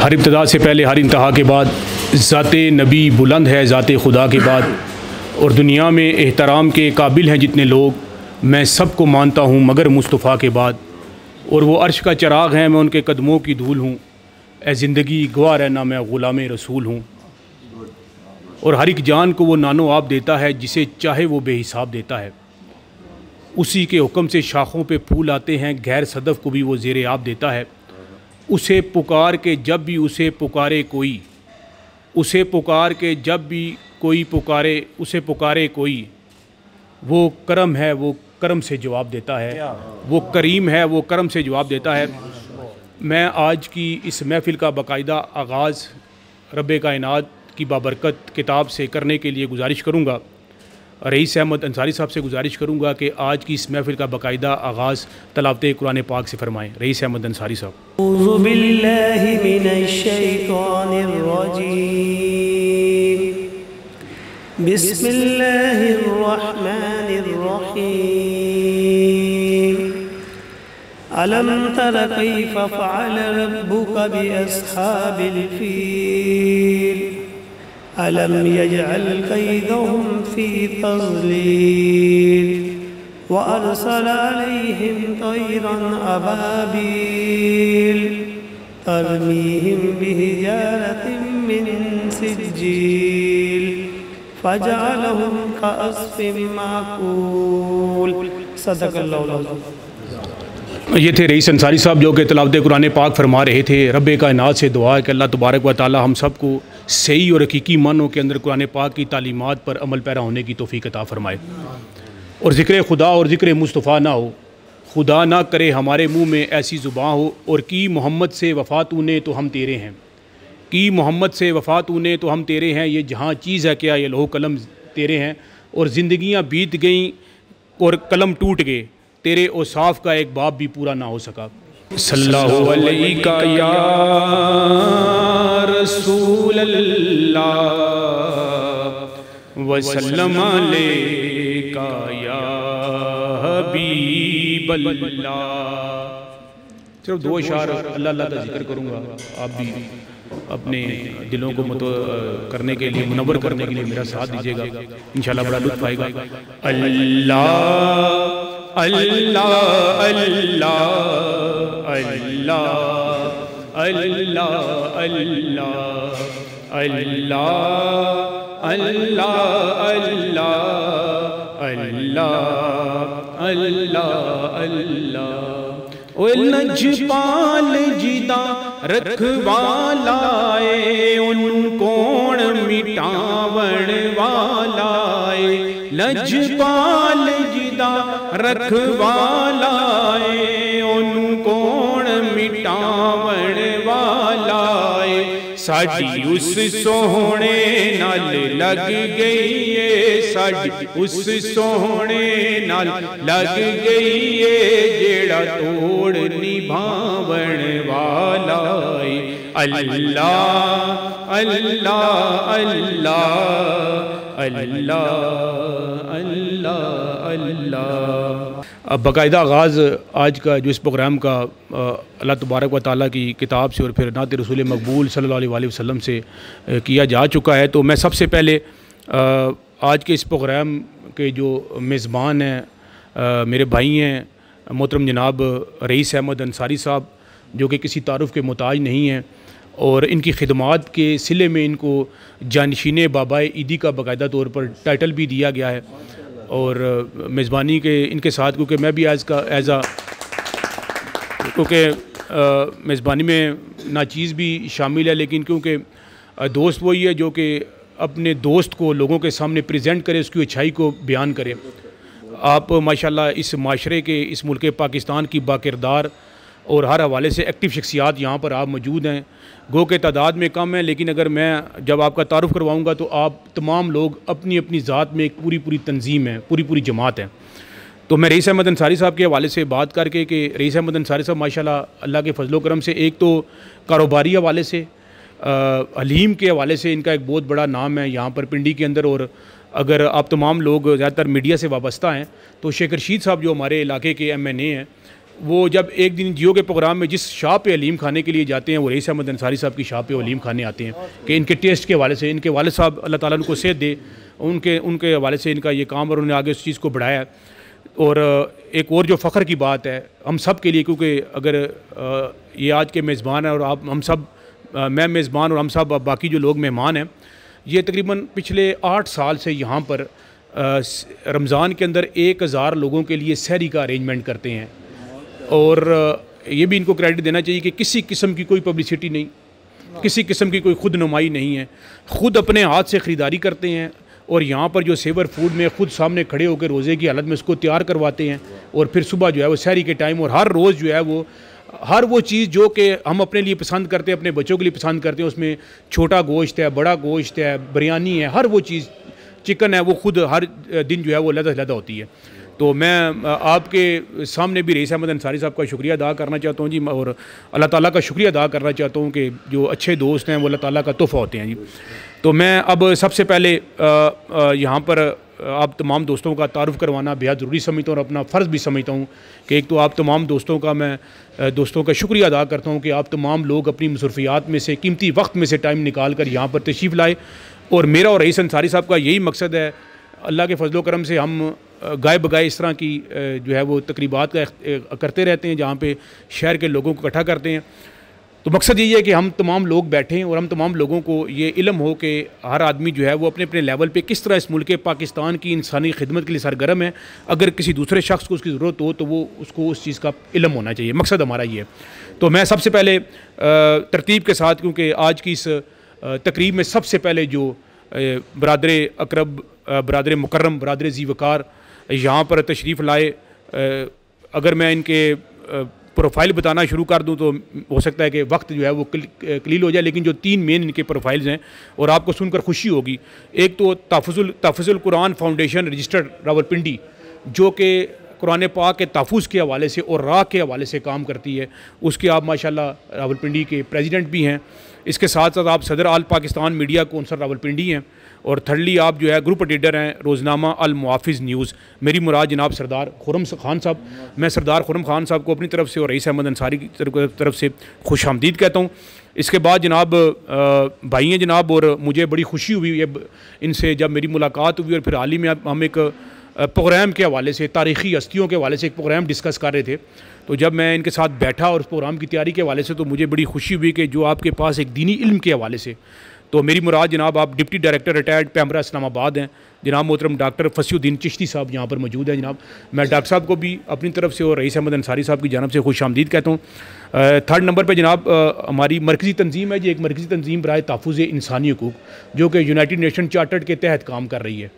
हर इब्तदा से पहले हर इंतहा के बाद ज़ाते नबी बुलंद है ज़ाते खुदा के बाद, और दुनिया में एहतराम के काबिल हैं जितने लोग, मैं सबको मानता हूँ मगर मुस्तफ़ा के बाद। और वो अर्श का चिराग हैं, मैं उनके कदमों की धूल हूँ, ए ज़िंदगी गवाह रहना मैं ग़ुलाम रसूल हूँ। और हर एक जान को वो नानो आप देता है, जिसे चाहे वो बेहिसाब देता है। उसी के हुक्म से शाखों पे फूल आते हैं, गैर सदफ़ को भी वो ज़ेरे आप देता है। उसे पुकार के जब भी उसे पुकारे कोई, उसे पुकार के जब भी कोई पुकारे, उसे पुकारे कोई, वो करम है, वो करम से जवाब देता है। वो करीम है, वो करम से जवाब देता है। मैं आज की इस महफ़िल का बाकायदा आगाज़ रब्बे कायनात की बाबरकत किताब से करने के लिए गुजारिश करूँगा। रईस अहमद अंसारी साहब से गुजारिश करूँगा कि आज की इस महफ़िल का बाकायदा आगाज़ तलावत कुरान पाक से फरमाएँ। रईस अहमद अंसारी साहब। औज़ु बिल्लाहि मिनश्शैतानिर्रजीम, बिस्मिल्लाहिर्रहमानिर्रहीम। अलम तर कैफ़ फ़अल रब्बुका बिअस्हाबिल फ़ील, अलम यजअल कैदहुम फ़ी तज़लील, व अरसल अलैहिम तैरन अबाबील, तरमीहिम बिहिजारतिन मिन सिज्जील, फजअलहुम कअस्फ़िन माकूल। सदक़ल्लाहुल अज़ीम। ये थे रईस अंसारी साहब जो कि तलावत कुरान पाक फरमा रहे थे। रब्बे कायनात से दुआ है कि अल्लाह तबारक व तआला हम सब को सही और हकीकी मानों के अंदर कुरान पाक की तालीमात पर अमल पैरा होने की तौफीक अता फरमाए। और ज़िक्र खुदा और ज़िक्र मुस्तफ़ा ना हो, खुदा ना करे हमारे मुँह में ऐसी ज़ुबान हो। और की मोहम्मद से वफ़ा तूने तो हम तेरे हैं, की मोहम्मद से वफ़ा तूने तो हम तेरे हैं। ये जहाँ चीज़ है क्या, ये लौह कलम तेरे हैं। और ज़िंदगियाँ बीत गईं और कलम टूट गए, तेरे औसाफ का एक बाब भी पूरा ना हो सका। सल्लल्लाहु अलैका या रसूल अल्लाह व सल्लम अलैका या हबीब अल्लाह। सिर्फ दो अशार अल्लाह अल्लाह का जिक्र करूँगा, आप भी अपने दिलों को करने के लिए, मुनव्वर करने के लिए मेरा साथ दीजिएगा। इंशाल्लाह बड़ा लुत्फ़ आएगा। अल्लाह अल्लाह अल्लाह अल्लाह अल्लाह अल्लाह अल्लाह अल्लाह अल्लाह अल्लाह अल्लाह। ओ लजपाल जिदा रखवालाए, उन कोण मिटावण वालाए। लजपाल जिदा रखवालाए, उन कोण मिटावण वालाए। साड़ी उस सोहने नाल लग गई है, साड़ी उस सोहने नाल लग गई है, जेड़ा तोड़ निभावण वाला है। अल्लाह अल्लाह अल्लाह अल्लाह अल्लाह अल्लाह। अब बाकायदा आगाज़ आज का जो इस प्रोग्राम का अल्लाह तबारक व तआला की किताब से और फिर नात रसूल मकबूल सल्लल्लाहु अलैहि वसल्लम से किया जा चुका है। तो मैं सबसे पहले आज के इस प्रोग्राम के जो मेज़बान हैं, मेरे भाई हैं मोहतरम जनाब रईस अहमद अंसारी साहब, जो कि किसी तारुफ़ के मोहताज नहीं हैं, और इनकी खिदमात के सिले में इनको जानशीन बाबा ईदी का बाकायदा तौर पर टाइटल भी दिया गया है। और मेज़बानी के इनके साथ, क्योंकि मैं भी क्योंकि मेज़बानी में नाचीज़ भी शामिल है, लेकिन क्योंकि दोस्त वही है जो कि अपने दोस्त को लोगों के सामने प्रेजेंट करे, उसकी अच्छाई को बयान करे। आप माशाल्लाह इस माशरे के, इस मुल्क पाकिस्तान की बाकिरदार और हर हवाले से एक्टिव शख्सियात यहाँ पर आप मौजूद हैं। गो के तादाद में कम है, लेकिन अगर मैं जब आपका तारुफ़ करवाऊँगा तो आप तमाम लोग अपनी अपनी ज़ात में एक पूरी तंजीम है, पूरी जमात है। तो मैं रईस अहमद अंसारी साहब के हवाले से बात करके कि रईस अहमद अंसारी साहब माशाल्लाह अल्लाह के फजलो करम से, एक तो कारोबारी हवाले से, हलीम के हवाले से इनका एक बहुत बड़ा नाम है यहाँ पर पिंडी के अंदर। और अगर आप तमाम लोग ज़्यादातर मीडिया से वाबस्ता हैं तो शेख रशीद साहब जो हमारे इलाके के MNA हैं, वो जब एक दिन जियो के प्रोग्राम में जिस शाह पे हलीम खाने के लिए जाते हैं, वो रईस अहमद अंसारी साहब की शाह पे हलीम खाने आते हैं कि इनके टेस्ट के हवाले से, इनके वालिद साहब अल्लाह ताला उनको सेहत दे, उनके हवाले से इनका ये काम, और उन्होंने आगे उस चीज़ को बढ़ाया। और एक और जो फ़ख्र की बात है हम सब के लिए, क्योंकि अगर ये आज के मेज़बान हैं और आप हम सब, मैं मेज़बान और हम सब बाकी जो लोग मेहमान हैं, ये तकरीबन पिछले 8 साल से यहाँ पर रमज़ान के अंदर 1000 लोगों के लिए सहरी का अरेंजमेंट करते हैं। और ये भी इनको क्रेडिट देना चाहिए कि किसी किस्म की कोई पब्लिसिटी नहीं, किसी किस्म की कोई खुद नुमाई नहीं है, ख़ुद अपने हाथ से ख़रीदारी करते हैं और यहाँ पर जो सेवर फूड में ख़ुद सामने खड़े होकर रोज़े की हालत में उसको तैयार करवाते हैं। और फिर सुबह जो है वो सहरी के टाइम, और हर रोज़ जो है वो हर वो चीज़ जो कि हम अपने लिए पसंद करते हैं, अपने बच्चों के लिए पसंद करते हैं, उसमें छोटा गोश्त है, बड़ा गोश्त है, बिरयानी है, हर वो चीज़, चिकन है, वो खुद हर दिन जो है वो लदा होती है। तो मैं आपके सामने भी रईस अहमद अंसारी साहब का शुक्रिया अदा करना चाहता हूँ जी, और अल्लाह ताला का शुक्रिया अदा करना चाहता हूँ कि जो अच्छे दोस्त हैं वो अल्लाह ताला का तोहफ़ा होते हैं जी। तो मैं अब सबसे पहले यहाँ पर आप तमाम दोस्तों का तारुफ़ करवाना बेहद ज़रूरी समझता हूँ और अपना फ़र्ज़ भी समझता हूँ कि एक तो आप तमाम दोस्तों का मैं दोस्तों का शुक्रिया अदा करता हूँ कि आप तमाम लोग अपनी मसरूफ़ियात में से, कीमती वक्त में से टाइम निकाल कर यहाँ पर तशरीफ़ लाए। और मेरा और रईस अंसारी साहब का यही मकसद है, अल्लाह के फजलो करम से हम गाय बगाए इस तरह की जो है वो तकरीबात का करते रहते हैं जहाँ पे शहर के लोगों को इकट्ठा करते हैं। तो मकसद यही है कि हम तमाम लोग बैठें और हम तमाम लोगों को ये इल्म हो कि हर आदमी जो है वो अपने अपने लेवल पे किस तरह इस मुल्क पाकिस्तान की इंसानी खिदमत के लिए सरगर्म है। अगर किसी दूसरे शख्स को उसकी ज़रूरत हो तो वो उसको उस चीज़ का इल्म होना चाहिए, मकसद हमारा ये है। तो मैं सबसे पहले तरतीब के साथ, क्योंकि आज की इस तकरीब में सबसे पहले जो बरादर अकरब, बरादर मुकर्रम, बरादर ज़ी वक़ार यहाँ पर तशरीफ़ लाए, अगर मैं इनके प्रोफाइल बताना शुरू कर दूं तो हो सकता है कि वक्त जो है वो कलील हो जाए, लेकिन जो 3 मेन इनके प्रोफाइल्स हैं और आपको सुनकर खुशी होगी। एक तो तहफ़्फ़ुज़ुल कुरान फाउंडेशन रजिस्टर्ड रावलपिंडी, जो कि कुरान पाक के तहफ़्फ़ुज़ के हवाले से और राह के हवाले से काम करती है, उसके आप माशाल्लाह रावलपिंडी के प्रेसिडेंट भी हैं। इसके साथ साथ आप सदर आल पाकिस्तान मीडिया कौंसल रावलपिंडी हैं। और थर्डली आप जो है ग्रुप एडिटर हैं रोज़नामा अल मुआफ़िज़ न्यूज़, मेरी मुराद जनाब सरदार खुर्रम खान साहब। मैं सरदार खुर्रम खान साहब को अपनी तरफ से और रईस अहमद अंसारी की तरफ से खुश आमदीद कहता हूँ। इसके बाद जनाब भाई हैं जनाब, और मुझे बड़ी खुशी हुई ये इनसे जब मेरी मुलाकात हुई, और फिर हाल ही में हम एक प्रोग्राम के हवाले से, तारीख़ी हस्तियों के हवाले से एक प्रोग्राम डिस्कस कर रहे थे। तो जब मैं इनके साथ बैठा और उस प्रोग्राम की तैयारी के हवाले से, तो मुझे बड़ी खुशी हुई कि जो आपके पास एक दीनी इल्म के हवाले से, तो मेरी मुराद जनाब आप deputy director retired PEMRA Islamabad हैं जनाब मोहतरम डॉक्टर फसीउद्दीन चिश्ती साहब यहाँ पर मौजूद हैं। जनाब मैं डॉक्टर साहब को भी अपनी तरफ से और रईस अहमद अंसारी साहब की जानब से खुश आमदीद कहता हूँ। थर्ड नंबर पर जनाब हमारी मरकज़ी तंजीम है जी, एक मरकज़ी तंजीम बराए तहफ़्फ़ुज़ इंसानी हुकूक, जो कि यूनाइटेड नेशन चार्टर्ड के तहत काम कर रही है।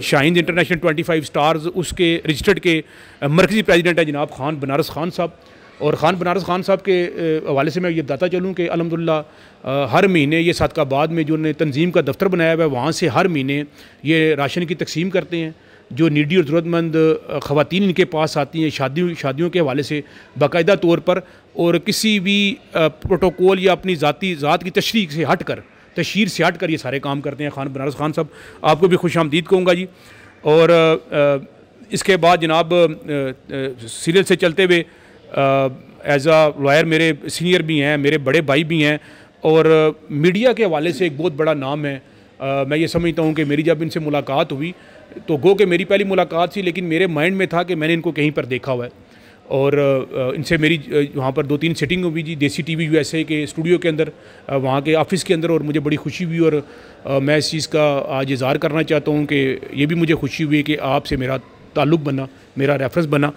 शाहीन इंटरनेशनल 25 स्टार्स, उसके रजिस्टर्ड के मरकज़ी प्रेसिडेंट है जनाब खान बनारस खान साहब। और ख़ान बनारस खान साहब के हवाले से मैं ये बताता चलूँ कि अल्हम्दुलिल्लाह हर महीने ये सादकाबाद में जो उन्होंने तंजीम का दफ्तर बनाया हुआ है, वहाँ से हर महीने ये राशन की तकसीम करते हैं। जो नीडी और ज़रूरतमंद ख़वातीन इनके पास आती हैं शादियों के हवाले से बाकायदा तौर पर, और किसी भी प्रोटोकॉल या अपनी ज़ात की तशरीह से हट कर ये सारे काम करते हैं ख़ान बनारस खान साहब। आपको भी खुश आमदीद कहूँगा जी। और इसके बाद जनाब सीरियल से चलते हुए एज़ आ लॉयर मेरे सीनियर भी हैं, मेरे बड़े भाई भी हैं, और मीडिया के हवाले से एक बहुत बड़ा नाम है। मैं ये समझता हूँ कि मेरी जब इनसे मुलाकात हुई तो गो कि मेरी पहली मुलाकात थी, लेकिन मेरे माइंड में था कि मैंने इनको कहीं पर देखा हुआ है। और इनसे मेरी वहाँ पर 2-3 सिटिंग हुई जी, देसी टीवी यूएसए के स्टूडियो के अंदर, वहाँ के ऑफ़िस के अंदर, और मुझे बड़ी खुशी हुई। और मैं इस चीज़ का आज इज़हार करना चाहता हूँ कि ये भी मुझे खुशी हुई कि आपसे मेरा ताल्लुक़ बना, मेरा रेफरेंस बना।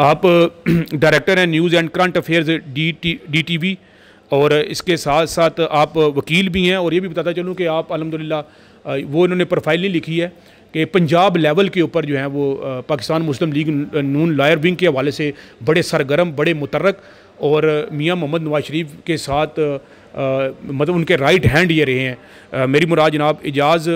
आप डायरेक्टर हैं news and current affairs DTV, और इसके साथ साथ आप वकील भी हैं। और ये भी बताता चलूँ कि आप अल्हम्दुलिल्लाह वो इन्होंने प्रोफाइल नहीं लिखी है कि पंजाब लेवल के ऊपर जो है वो पाकिस्तान मुस्लिम लीग नून लॉयर विंग के हवाले से बड़े सरगर्म, बड़े मुतर्रक, और मियाँ मोहम्मद नवाज शरीफ के साथ मतलब उनके राइट हैंड ये रहे हैं। मेरी मुराद जनाब इजाज़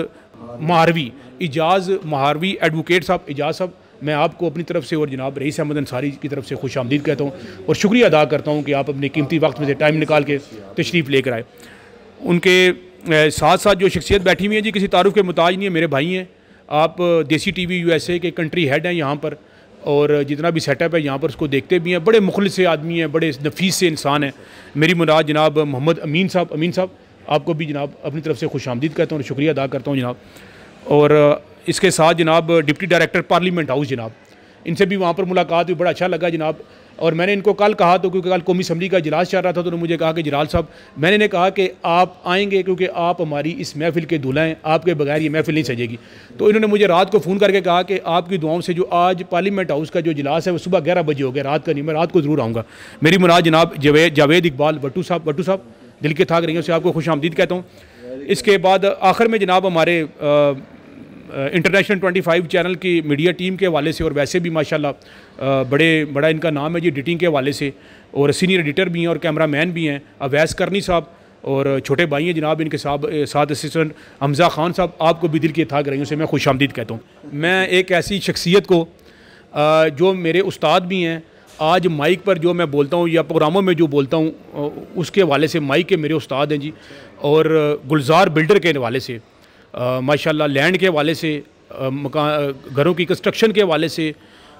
महारवी एडवोकेट साहब, इजाज़ साहब, मैं आपको अपनी तरफ से और जनाब रईस अहमद अंसारी की तरफ से खुश आमदीद कहता हूँ और शुक्रिया अदा करता हूँ कि आप अपने कीमती वक्त में से टाइम निकाल के तशरीफ़ लेकर आए। उनके साथ साथ जो शख्सियत बैठी हुई है जी, किसी तारुफ के मुताज नहीं है, मेरे भाई हैं। आप देसी टीवी यूएसए के कंट्री हेड हैं यहाँ पर, और जितना भी सेटअप है यहाँ पर उसको देखते भी हैं। बड़े मुखलिस से आदमी हैं, बड़े नफीस से इंसान हैं। मेरी मुराद जनाब मोहम्मद अमीन साहब आपको भी जनाब अपनी तरफ से खुशामदीद कहता हूँ, शुक्रिया अदा करता हूँ जनाब। और इसके साथ जनाब डिप्टी डायरेक्टर पार्लियामेंट हाउस जनाब, इनसे भी वहाँ पर मुलाकात हुई, बड़ा अच्छा लगा जनाब। और मैंने इनको कल कहा तो, क्योंकि कल कौमी असम्बली का इजलास चल रहा था, तो उन्होंने मुझे कहा कि जलाल साहब, मैंने इन्हें कहा कि आप आएंगे क्योंकि आप हमारी इस महफ़िल के दूल्हा हैं, आपके बगैर ये महफ़िल नहीं सजेगी। तो इन्होंने मुझे रात को फ़ोन करके कहा कि आपकी दुआओं से जो आज पार्लियामेंट हाउस का जो इजलास है वो सुबह 11 बजे हो गया, रात का नहीं, मैं रात को ज़रूर आऊँगा। मेरी मुराद जनाब जावेद इकबाल भट्टू साहब दिल के थाक रही से आपको खुशामदीद कहता हूँ। इसके बाद आखिर में जनाब हमारे इंटरनेशनल 25 चैनल की मीडिया टीम के हवाले से, और वैसे भी माशाल्लाह बड़ा इनका नाम है जी एडिटिंग के हवाले से, और सीनियर एडिटर भी हैं और कैमरामैन भी हैं, अवैस करनी साहब, और छोटे भाई हैं जनाब इनके साथ असिस्टेंट हमज़ा खान साहब, आपको भी दिल के थाक रही से मैं खुशामदीद कहता हूँ। मैं एक ऐसी शख्सियत को जो मेरे उस्ताद भी हैं, आज माइक पर जो मैं बोलता हूँ या प्रोग्रामों में जो बोलता हूँ उसके हवाले से माइक के मेरे उस्ताद हैं जी। और गुलजार बिल्डर के हवाले से, माशाल्लाह लैंड के हवाले से, मकान घरों की कंस्ट्रक्शन के हवाले से।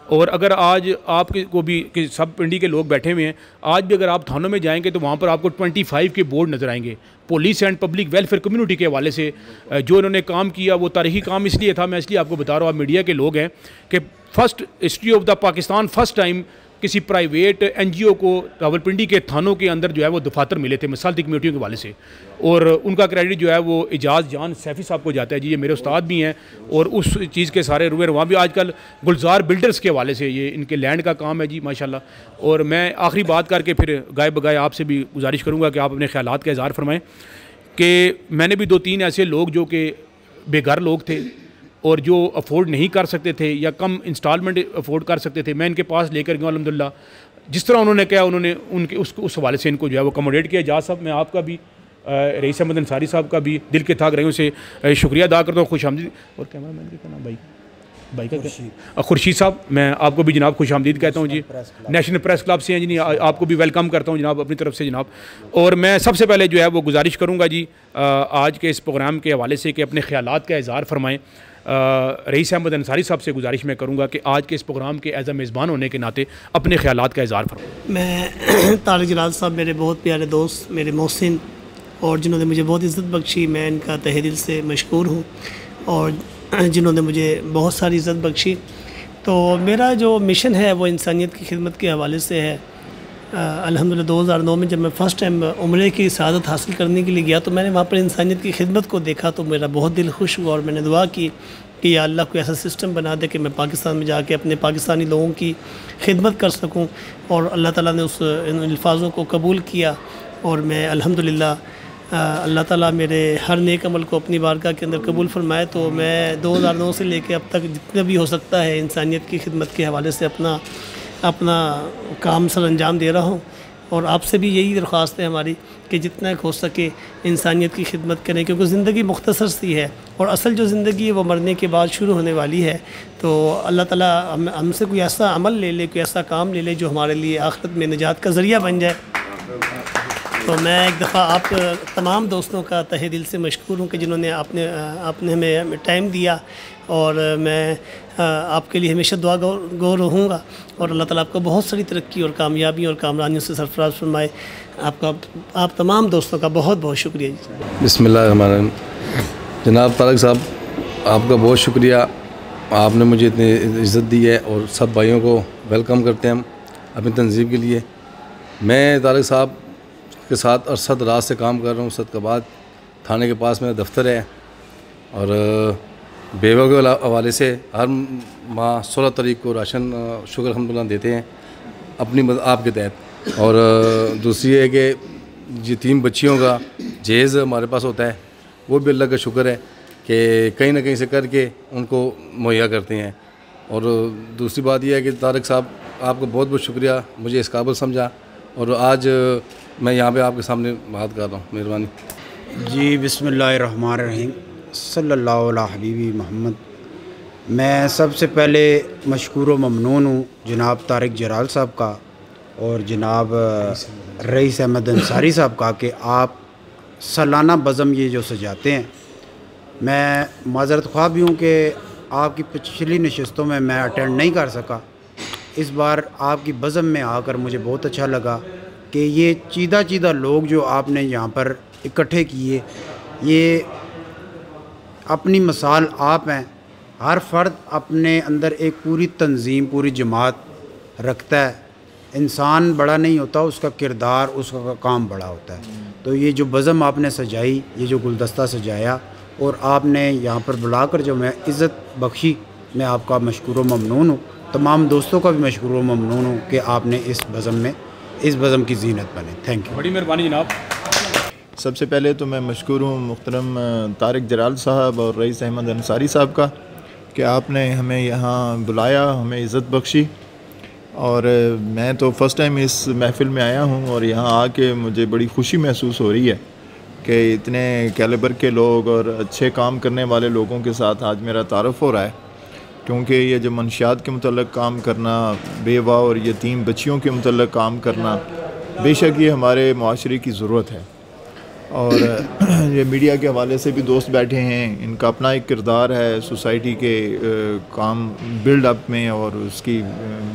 और अगर आज आपके को भी कि सब पिंडी के लोग बैठे हुए हैं, आज भी अगर आप थानों में जाएंगे तो वहाँ पर आपको 25 के बोर्ड नज़र आएंगे police and public welfare community के हवाले से। जो इन्होंने काम किया वो तारीखी काम इसलिए था, मैं इसलिए आपको बता रहा हूँ, आप मीडिया के लोग हैं, कि first history of the Pakistan first time किसी प्राइवेट NGO को रावलपिंडी के थानों के अंदर जो है वो दफातर मिले थे मसालती कमेटियों के हवाले से, और उनका क्रेडिट जो है वो इजाज़ जान सैफ़ी साहब को जाता है जी। ये मेरे उस्ताद भी हैं और उस चीज़ के सारे रुए वहाँ भी आजकल गुलजार बिल्डर्स के हवाले से ये इनके लैंड का काम है जी माशाल्लाह। और मैं आखिरी बात करके फिर गाय बगाए आपसे भी गुजारिश करूँगा कि आप अपने ख्यालात का इज़हार फरमाएँ कि मैंने भी 2-3 ऐसे लोग जो कि बेघर लोग थे और जो अफोर्ड नहीं कर सकते थे या कम इंस्टॉलमेंट अफोर्ड कर सकते थे, मैं इनके पास लेकर गया अल्हम्दुलिल्लाह। जिस तरह उन्होंने कहा उन्होंने उनके उस हवाले से इनको जो है वो अकोमोडेट किया। एजाज साहब, मैं आपका भी रईस अहमद अंसारी साहब का भी दिल के थाक रही से शुक्रिया अदा करता हूँ, खुशामदीद। और कैमरा मैन का नाम भाई का खुर्शीद साहब, मैं आपको भी जनाब खुशामदीद कहता हूँ जी। नेशनल प्रेस क्लब से हैं जी, आपको भी वेलकम करता हूँ जनाब अपनी तरफ से जनाब। और मैं सबसे पहले जो है वो गुजारिश करूँगा जी आज के इस प्रोग्राम के हवाले से कि अपने ख्यालात का इज़हार फरमाएँ। रईस अहमद अंसारी साहब से गुजारिश मैं करूँगा कि आज के इस प्रोग्राम के एज अ मेज़बान होने के नाते अपने ख्यालात का इज़हार फरमाएँ। मैं तारिक जलाल साहब मेरे बहुत प्यारे दोस्त, मेरे मोहसिन, और जिन्होंने मुझे बहुत इज़्ज़त बख्शी, मैं इनका तहे दिल से मशकूर हूँ, और जिन्होंने मुझे बहुत सारी इज़्ज़त बख्शी। तो मेरा जो मिशन है वो इंसानियत की खिदमत के हवाले से है। अल्हम्दुलिल्लाह 2009 में जब मैं फ़र्स्ट टाइम उम्रे की सआदत हासिल करने के लिए गया तो मैंने वहाँ पर इंसानियत की खिदमत को देखा, तो मेरा बहुत दिल खुश हुआ और मैंने दुआ की कि या अल्लाह कोई ऐसा सिस्टम बना दे कि मैं पाकिस्तान में जाके अपने पाकिस्तानी लोगों की खिदमत कर सकूँ। और अल्लाह ताला ने उस इन अल्फाज़ों को कबूल किया और मैं अल्हम्दुलिल्लाह अल्लाह ताला मेरे हर नेक अमल को अपनी बारगाह के अंदर कबूल फरमाए। तो मैं 2009 से लेकर अब तक जितना भी हो सकता है इंसानियत की खिदमत के हवाले से अपना काम सर अंजाम दे रहा हूँ। और आपसे भी यही दरख्वास्त है हमारी कि जितना हो सके इंसानियत की खिदमत करें, क्योंकि ज़िंदगी मुख्तसर सी है और असल जो ज़िंदगी है वो मरने के बाद शुरू होने वाली है। तो अल्लाह ताला हमसे कोई ऐसा अमल ले ले, कोई ऐसा काम ले ले जो हमारे लिए आखिरत में निजात का ज़रिया बन जाए। तो मैं एक दफ़ा आप तमाम दोस्तों का तहे दिल से मशकूर हूँ कि जिन्होंने आपने हमें टाइम दिया, और मैं आपके लिए हमेशा दुआ गो रहूँगा। और अल्लाह ताला आपको बहुत सारी तरक्की और कामयाबी और कामरानियों से सरफराज फरमाए। आप तमाम दोस्तों का बहुत बहुत शुक्रिया जी। बिस्मिल्लाहिर्रहमानिर्रहीम। जनाब तारिक साहब, आपका बहुत शुक्रिया, आपने मुझे इतनी इज़्ज़त दी है और सब भाइयों को वेलकम करते हैं हम अपनी तंजीम के लिए। मैं तारिक साहब के साथ अरसद रात से काम कर रहा हूँ। सदकाबाद थाने के पास मेरा दफ्तर है और बेवा के हवाले से हर माह 16 तारीख को राशन शुक्र अल्हम्दुलिल्लाह देते हैं अपनी आपके तहत। और दूसरी है कि यतीम बच्चियों का जहेज़ हमारे पास होता है, वो भी अल्लाह का शुक्र है कि कहीं ना कहीं से करके उनको मुहैया करते हैं। और दूसरी बात यह है कि तारिक साहब आपका बहुत बहुत शुक्रिया, मुझे इस काबिल समझा और आज मैं यहाँ पे आपके सामने बात कर रहा हूँ। मेहरबानी जी। बिस्मिल्लाहिर्रहमानिर्रहीम, सल्लल्लाहु अला हबीबी मोहम्मद। मैं सबसे पहले मशकूर व ममनून हूँ जनाब तारिक जलाल साहब का और जनाब रईस अहमद अंसारी साहब का कि आप सालाना बज़म ये जो सजाते हैं। मैं माज़रत ख्वाह भी हूँ कि आपकी पिछली नशस्तों में मैं अटेंड नहीं कर सका, इस बार आपकी बज़म में आकर मुझे बहुत अच्छा लगा कि ये चीदा लोग जो आपने यहाँ पर इकट्ठे किए, ये अपनी मिसाल आप हैं। हर फ़र्द अपने अंदर एक पूरी तंजीम, पूरी जमात रखता है। इंसान बड़ा नहीं होता, उसका किरदार, उसका काम बड़ा होता है। तो ये जो बज़म आपने सजाई, ये जो गुलदस्ता सजाया और आपने यहाँ पर बुलाकर जो मैं इज़्ज़त बख्शी, मैं आपका मशकूर व ममनून हूँ। तमाम दोस्तों का भी मशकूर व ममनून हूँ कि आपने इस बज़म की ज़ीनत बने। थैंक यू, बड़ी मेहरबानी जनाब। सबसे पहले तो मैं मशकूर हूँ मुहतरम तारिक जराल साहब और रईस अहमद अंसारी साहब का कि आपने हमें यहाँ बुलाया, हमें इज़्ज़त बख्शी। और मैं तो फ़र्स्ट टाइम इस महफ़िल में आया हूँ और यहाँ आके मुझे बड़ी ख़ुशी महसूस हो रही है कि इतने कैलिबर के लोग और अच्छे काम करने वाले लोगों के साथ आज मेरा तारुफ़ हो रहा है। क्योंकि ये जो मंशियात के मतलब काम करना, बेवा और यतीम बच्चियों के मतलब काम करना, बेशक ये हमारे माशरे की ज़रूरत है। और ये मीडिया के हवाले से भी दोस्त बैठे हैं, इनका अपना एक किरदार है सोसाइटी के काम बिल्ड अप में और उसकी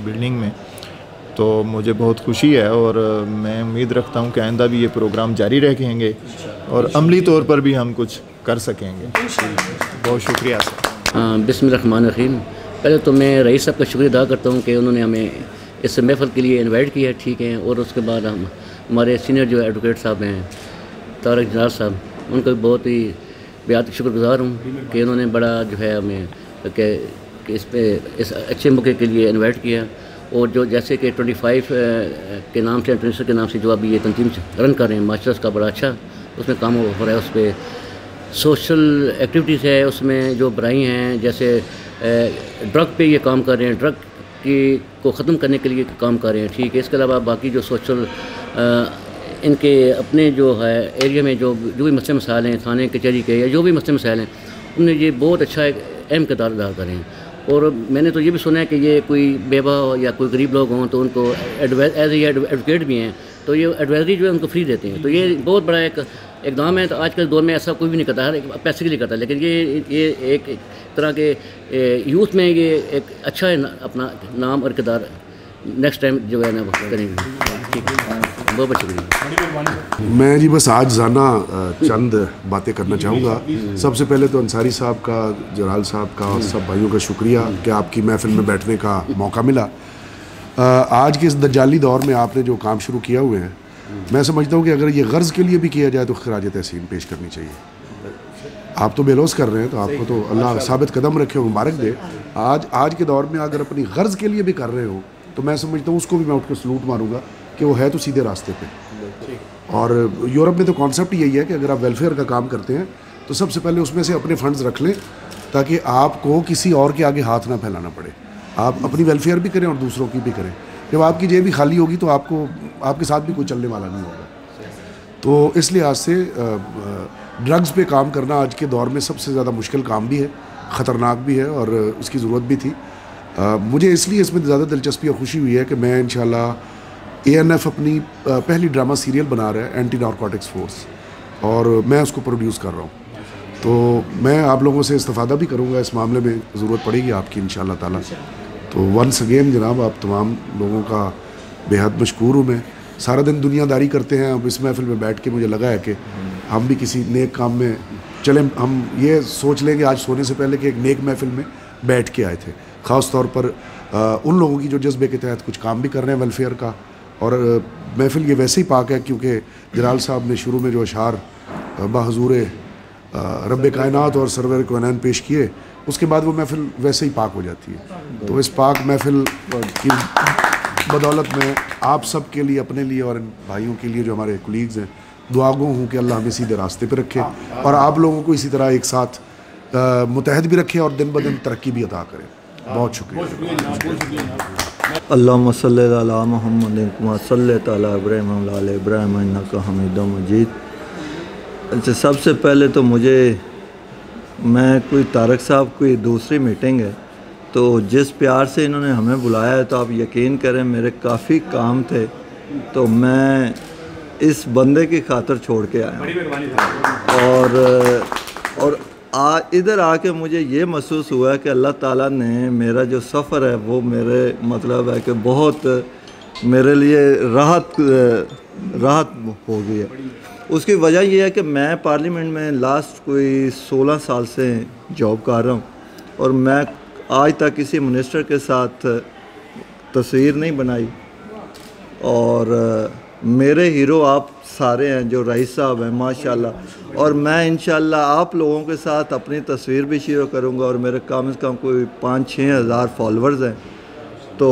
बिल्डिंग में। तो मुझे बहुत खुशी है और मैं उम्मीद रखता हूँ कि आइंदा भी ये प्रोग्राम जारी रखेंगे और अमली तौर पर भी हम कुछ कर सकेंगे। बहुत शुक्रिया सर। बिस्मिल्लाहिर्रहमानिर्रहीम। पहले तो मैं रईस साहब का शुक्रिया अदा करता हूँ कि उन्होंने हमें इस महफ़िल के लिए इनवाइट किया है, ठीक है। और उसके बाद हमारे सीनियर जो एडवोकेट साहब हैं तारिक जराल साहब, उनका भी बहुत ही बेहद शुक्रगुज़ार हूँ कि उन्होंने बड़ा जो है हमें कि इस अच्छे मौके के लिए इनवाइट किया। और जो जैसे कि 25 के नाम से, इंटरनेशनल के नाम से जो अभी ये तंजीम रन कर रहे हैं, मास्टर्स का बड़ा अच्छा उसमें काम हो रहा है। उस पर सोशल एक्टिविटीज़ है, उसमें जो बुराई हैं, जैसे ड्रग पे ये काम कर रहे हैं, ड्रग को ख़त्म करने के लिए काम कर रहे हैं, ठीक है। इसके अलावा बाकी जो सोशल इनके अपने जो है एरिया में जो भी मसले मसाइल हैं, थाने कचहरी के या जो भी मसले मसाइल हैं, उनमें ये बहुत अच्छा एक अहम किरदार अदा कर रहे हैं। और मैंने तो ये भी सुना है कि ये कोई बेवा या कोई गरीब लोग हों तो उनको एज एडवोकेट भी हैं, तो ये एडवाइजरी जो है उनको फ्री देते हैं। तो ये बहुत बड़ा एक इकदाम है। तो आज के दौर में ऐसा कोई भी नहीं करता, हर एक पैसे के लिए करता है, लेकिन ये एक तरह के यूथ में ये एक अच्छा है अपना नाम और किरदार नेक्स्ट टाइम जो है ना वो करेंगे। ठीक है, बहुत बहुत शुक्रिया। मैं जी बस आज जाना चंद बातें करना चाहूँगा। सबसे पहले तो अंसारी साहब का, जराल साहब का और सब भाइयों का शुक्रिया कि आपकी महफिल में बैठने का मौका मिला। आज के इस दज्जाली दौर में आपने जो काम शुरू किया हुए हैं, मैं समझता हूँ कि अगर ये गर्ज़ के लिए भी किया जाए तो खराज तहसीन पेश करनी चाहिए। आप तो बेलौस कर रहे हैं, तो आपको तो अल्लाह साबित कदम रखे, मुबारक दे। आज के दौर में अगर अपनी गर्ज़ के लिए भी कर रहे हो तो मैं समझता हूँ उसको भी मैं उठ कर सलूट मारूंगा कि वो है तो सीधे रास्ते पे। और यूरोप में तो कॉन्सेप्ट यही है कि अगर आप वेलफेयर का काम करते हैं तो सबसे पहले उसमें से अपने फंड्स रख लें ताकि आपको किसी और के आगे हाथ ना फैलाना पड़े। आप अपनी वेलफेयर भी करें और दूसरों की भी करें। जब आपकी जेब भी खाली होगी तो आपके साथ भी कोई चलने वाला नहीं होगा। तो इस लिहाज से ड्रग्स पे काम करना आज के दौर में सबसे ज़्यादा मुश्किल काम भी है, ख़तरनाक भी है और उसकी ज़रूरत भी थी। मुझे इसलिए इसमें ज़्यादा दिलचस्पी और खुशी हुई है कि मैं इंशाल्लाह ANF अपनी पहली ड्रामा सीरियल बना रहा है, एंटी नारकोटिक्स फोर्स, और मैं उसको प्रोड्यूस कर रहा हूँ। तो मैं आप लोगों से इस्तिफ़ादा भी करूँगा, इस मामले में ज़रूरत पड़ेगी आपकी इंशाल्लाह ताला। तो वंस अगेन जनाब आप तमाम लोगों का बेहद मशकूर हूँ। मैं सारा दिन दुनियादारी करते हैं, अब इस महफिल में बैठ के मुझे लगा है कि हम भी किसी नेक काम में चलें। हम ये सोच लेंगे आज सोने से पहले कि एक नेक महफिल में बैठ के आए थे, ख़ास तौर पर उन लोगों की जो जज्बे के तहत कुछ काम भी कर रहे हैं वेलफेयर का। और महफिल ये वैसे ही पाक है क्योंकि जलाल साहब ने शुरू में जो अशार बहज़ूर रब कायनात और सरवर कौनैन पेश किए, उसके बाद वो महफिल वैसे ही पाक हो जाती है। तो इस पाक महफिल की बदौलत में आप सब के लिए, अपने लिए और इन भाइयों के लिए जो हमारे कुलीग्स हैं, दुआगो हूँ कि अल्लाह हमें सीधे रास्ते पे रखे और आप लोगों को इसी तरह एक साथ मुतहद भी रखे और दिन ब दिन तरक्की भी अता करें। बहुत शुक्रिया। अल्लाहुम्मा सल्लि अला मुहम्मदिन कमा सल्लैता अला इब्राहीम व अला इब्राहीम इन्नका हमीदुम मजीद। अच्छा, सबसे पहले तो मैं कोई तारक साहब कोई दूसरी मीटिंग है, तो जिस प्यार से इन्होंने हमें बुलाया है तो आप यकीन करें मेरे काफ़ी काम थे, तो मैं इस बंदे की खातिर छोड़ के आया। और इधर आके मुझे ये महसूस हुआ कि अल्लाह ताला ने मेरा जो सफ़र है वो मेरे मतलब है कि बहुत मेरे लिए राहत हो गई है। उसकी वजह यह है कि मैं पार्लियामेंट में लास्ट कोई 16 साल से जॉब कर रहा हूँ और मैं आज तक किसी मिनिस्टर के साथ तस्वीर नहीं बनाई। और मेरे हीरो आप सारे हैं जो रईस साहब हैं माशाल्लाह। और मैं इंशाल्लाह आप लोगों के साथ अपनी तस्वीर भी शेयर करूंगा और मेरे कम से कम कोई 5-6 हज़ार फॉलोअर्स हैं। तो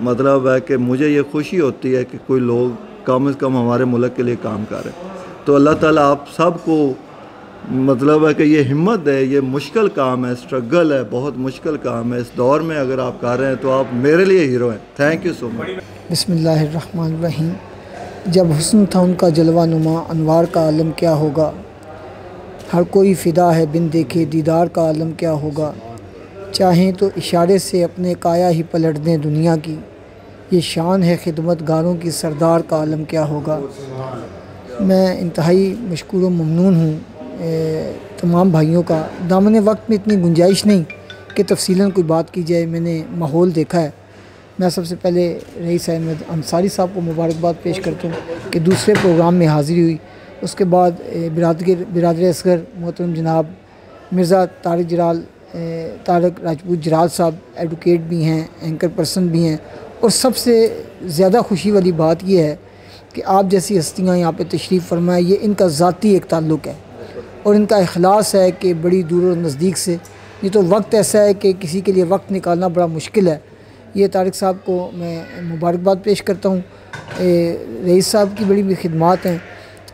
मतलब है कि मुझे ये खुशी होती है कि कोई लोग कम से कम हमारे मुल्क के लिए काम कर रहे हैं। तो अल्लाह ताला आप सबको मतलब है कि ये हिम्मत है, ये मुश्किल काम है, स्ट्रगल है, बहुत मुश्किल काम है। इस दौर में अगर आप कर रहे हैं तो आप मेरे लिए हीरो हैं। Thank you so much. बिस्मिल्लाहिर्रहमानिर्रहीम। जब हुस्न था उनका जलवा नुमा, अनवार का आलम क्या होगा। हर कोई फ़िदा है बिन देखे, दीदार का आलम क्या होगा। चाहें तो इशारे से अपने काया ही पलट दें दुनिया की, ये शान है खिदमतगारों की, सरदार का आलम क्या होगा। मैं इंतहाई मशकूर व ममनून हूँ तमाम भाइयों का। दामन वक्त में इतनी गुंजाइश नहीं कि तफसीलन कोई बात की जाए। मैंने माहौल देखा है। मैं सबसे पहले रईस अहमद अंसारी साहब को मुबारकबाद पेश करता हूँ कि दूसरे प्रोग्राम में हाज़िरी हुई। उसके बाद बिरादर असगर मोहतरम जनाब मिर्ज़ा तारक राजपूत जराल साहब एडवोकेट भी हैं, एंकर पर्सन भी हैं। और सबसे ज़्यादा खुशी वाली बात यह है कि आप जैसी हस्तियाँ यहाँ पे तशरीफ़ फरमाएं। ये इनका ज़ाती एक ताल्लुक़ है और इनका इखलास है कि बड़ी दूर और नज़दीक से। ये तो वक्त ऐसा है कि किसी के लिए वक्त निकालना बड़ा मुश्किल है। ये तारिक साहब को मैं मुबारकबाद पेश करता हूँ। रईस साहब की बड़ी खिदमात हैं।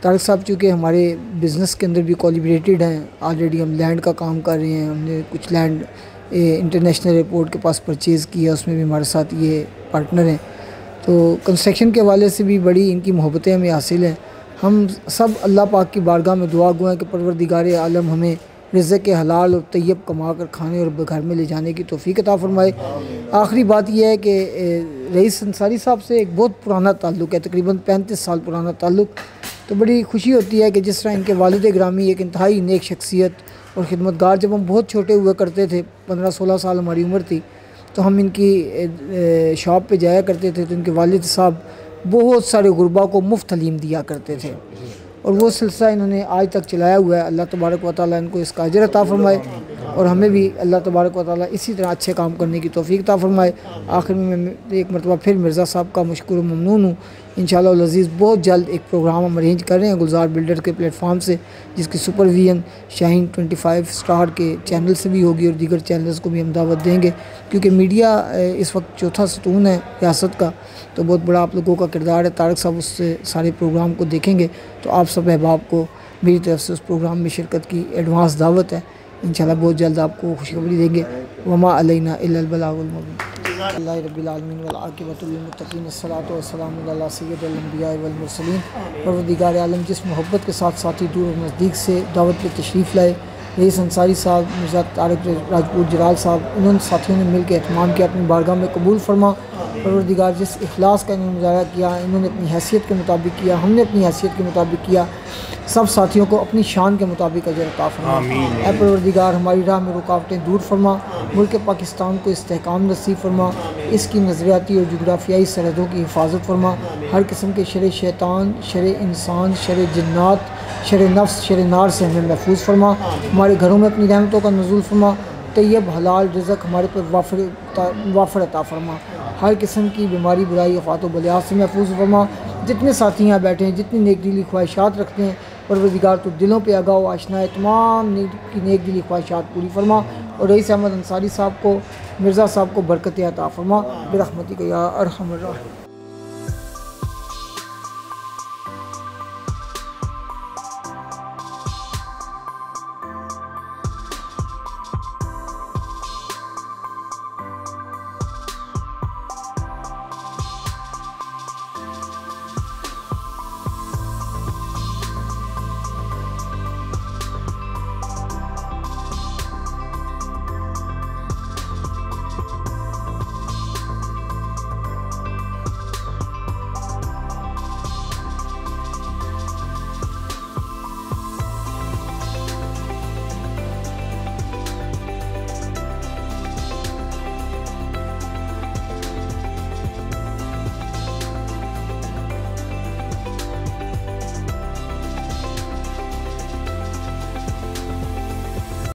तारिक साहब चूँकि हमारे बिज़नेस के अंदर भी कोलैबोरेटेड हैं। ऑलरेडी हम लैंड का काम कर रहे हैं। हमने कुछ लैंड इंटरनेशनल एयरपोर्ट के पास परचेज़ किया, उसमें भी हमारे साथ ये पार्टनर हैं। तो कंस्ट्रक्शन के हवाले से भी बड़ी इनकी मोहब्बतें हमें हासिल हैं। हम सब अल्लाह पाक की बारगाह में दुआ गो हैं कि परवरदिगार आलम हमें रिज़्क़ के हलाल और तैयब कमा कर खाने और घर में ले जाने की तौफ़ीक अता फ़रमाए। आखिरी बात यह है कि रईस अंसारी साहब से एक बहुत पुराना ताल्लुक़ है, तकरीबन 35 साल पुराना ताल्लुक़। तो बड़ी खुशी होती है कि जिस तरह इनके वालिद ग्रामी एक इंतहाई नेक शख्सियत और खिदमतगार, जब हम बहुत छोटे हुआ करते थे, 15-16 साल हमारी उम्र थी, तो हम इनकी शॉप पे जाया करते थे। तो इनके वालिद साहब बहुत सारे गुरबा को मुफ्त हलीम दिया करते थे और वो सिलसिला इन्होंने आज तक चलाया हुआ है। अल्लाह तबारक व तआला इनको इसका अजर अता फ़रमाए और हमें भी अल्लाह तबारक व तआला इसी तरह अच्छे काम करने की तौफ़ीक अता फ़रमाए। आखिर में मैं एक मरतबा फिर मिर्ज़ा साहब का मशकूर व ममनून हूँ। इंशाअल्लाह अज़ीज़ बहुत जल्द एक प्रोग्राम हम अरेंज कर रहे हैं गुलजार बिल्डर के प्लेटफॉर्म से, जिसकी सुपरविजन शाहीन 25 स्टार के चैनल से भी होगी और दीगर चैनल्स को भी हम दावत देंगे, क्योंकि मीडिया इस वक्त चौथा सतून है रियासत का। तो बहुत बड़ा आप लोगों का किरदार है। तारक साहब उससे सारे प्रोग्राम को देखेंगे। तो आप सब अहबाब को मेरी तरफ से उस प्रोग्राम में शिरकत की एडवांस दावत है। इंशाल्लाह बहुत जल्द आपको खुशखबरी देंगे। वमा अलैना इल्लल बलागुल मुबीन। अल्लाह रब्बिल आलमीन वल आक़िबतु लिल मुत्तक़ीन, अस्सलातु वस्सलामु अला सय्यिदिल अंबिया वल मुरसलीन। परवरदिगार आलम जिस मोहब्बत के साथ साथी दूर और नज़दीक से दावत पे तशरीफ़ लाए, रईस अंसारी साहब, मिर्ज़ा तारक राजपूत जराल साहब, इन्होंने साथियों ने मिल के एहतमाम किया, अपनी बारगाह में कबूल फरमा। परवरदिगार जिस इखलास का इन्होंने मुजाहरा किया, इन्होंने अपनी हैसियत के मुताबिक किया, हमने अपनी हैसियत के मुताबिक किया, सब साथियों को अपनी शान के मुताबिक अजर अता फरमा। ऐ परवरदिगार हमारी राह में रुकावटें दूर फरमा, मुल्क पाकिस्तान को इस्तेहकाम नसीब फरमा, इसकी नज़रियाती और जोग्राफियाई सरहदों की हिफाजत फरमा, हर किस्म के शर शैतान, शर इंसान, शर जिन्नात, शर नफ्स, शर नार से हमें महफूज फरमा। हमारे घरों में अपनी रहमतों का नज़ूल फरमा, तैयब हलाल रिज़्क़ हमारे पर वाफर अता फरमा, हर किस्म की बीमारी, बुराई, आफ़ात व बलियात से महफूज फरमा। जितने साथी यहाँ बैठे हैं, जितनी नेक दिली ख्वाहिशात रखते हैं, परवरदिगार तो दिलों पे आगा व आशना है, तमाम की नेक दिली ख्वाहिशात पूरी फरमा। और रईस अहमद अंसारी साहब को, मिर्ज़ा साहब को बरकत अता फरमा बिरहमतिक या अरहमर राहिमीन।